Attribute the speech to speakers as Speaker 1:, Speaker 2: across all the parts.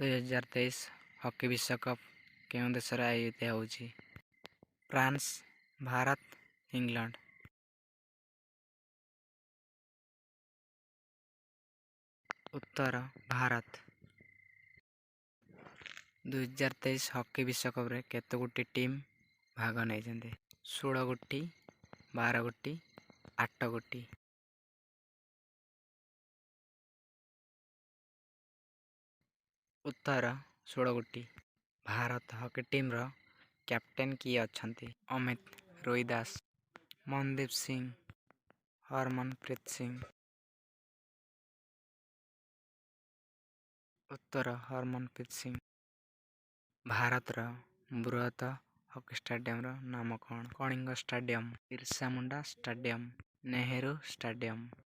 Speaker 1: 2023 hockey ବିଶ୍ୱକପ୍ କେଉଁ ଦେଶରେ ଆୟୋଜିତ ହେଉଛି? France, Bharat, England. ଉତ୍ତର ଭାରତ। 2023 ହକି ବିଶ୍ୱକପ୍ରେ କେତେଗୋଟି ଟିମ୍ ଭାଗ ନେଇଛନ୍ତି? 16 ଗୋଟି, 12 ଗୋଟି, 8 ଗୋଟି। ଉତ୍ତର 16 ଗୋଟି। ଭାରତ ହକି ଟିମ୍ର କ୍ୟାପ୍ଟେନ୍ କିଏ ଅଛନ୍ତି? ଅମିତ, ରୋହି ଦାସ, ମନଦୀପ ସିଂ, ହରମନପ୍ରୀତ ସିଂ। ଉତ୍ତର ହରମନପ୍ରୀତ ସିଂ। ଭାରତର ବୃହତ ହକି ଷ୍ଟାଡିୟମର ନାମ କ'ଣ? Kalinga stadium, Birsa Munda stadium, Nehru stadium.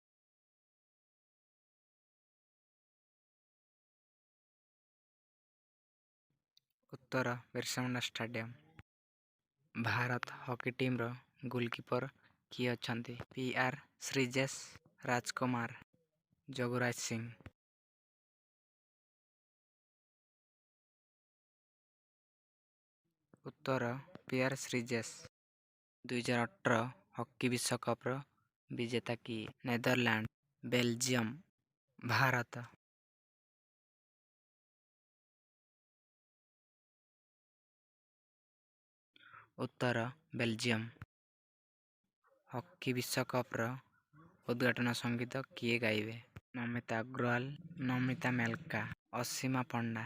Speaker 1: ଉତ୍ତର ବିର୍ସା ମୁଣ୍ଡା ଷ୍ଟାଡିୟମ। ଭାରତ ହକି ଟିମ୍ର ଗୋଲକିପର କିଏ ଅଛନ୍ତି? PR ଶ୍ରୀଜେଶ, ରାଜକୁମାର, ଯୋଗରାଜ ସିଂ। ଉତ୍ତର PR ଶ୍ରୀଜେଶ। 2018 ହକି ବିଶ୍ୱକପ୍ର ବିଜେତା କିଏ? Netherland, Belgium, Bharat. ଉତ୍ତର ବେଲଜିୟମ। ହକି ବିଶ୍ୱକପ୍ର ଉଦ୍ଘାଟନ ସଙ୍ଗୀତ କିଏ ଗାଇବେ? ନମିତା ଅଗ୍ରୱାଲ, ନମିତା ମେଲକା, ଅସୀମା ପଣ୍ଡା।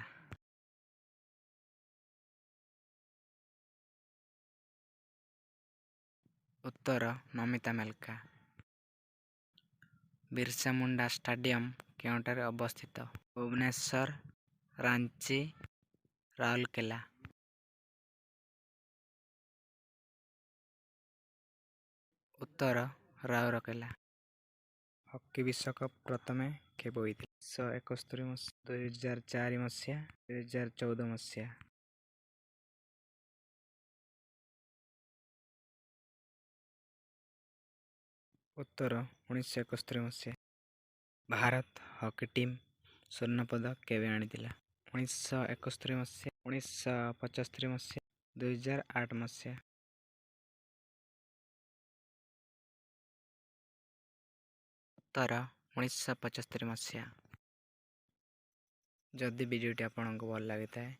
Speaker 1: ଉତ୍ତର ନମିତା ମେଲକା। ବିର୍ସା ମୁଣ୍ଡା ଷ୍ଟାଡିୟମ କେଉଁଠାରେ ଅବସ୍ଥିତ? ଭୁବନେଶ୍ୱର, ରାଞ୍ଚି, ରାଉରକେଲା। ଉତ୍ତର ରାଉରକେଲା। ହକି ବିଶ୍ୱକପ୍ ପ୍ରଥମେ କେବେ ହୋଇଥିଲା? 1971 ମସିହା, 2004 ମସିହା, 2014 ମସିହା। ଉତ୍ତର 1971 ମସିହା। ଭାରତ ହକି ଟିମ୍ ସ୍ୱର୍ଣ୍ଣପଦକ କେବେ ଆଣିଥିଲା? 1971 ମସିହା, 1975 ମସିହା, 2008 ମସିହା। ଉତ୍ତର 1975 ମସିହା। ଯଦି ଭିଡ଼ିଓଟି ଆପଣଙ୍କୁ ଭଲ ଲାଗିଥାଏ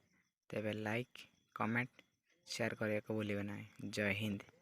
Speaker 1: ତେବେ ଲାଇକ୍, କମେଣ୍ଟ, ସେୟାର କରିବାକୁ ଭୁଲିବେ ନାହିଁ। ଜୟ ହିନ୍ଦ।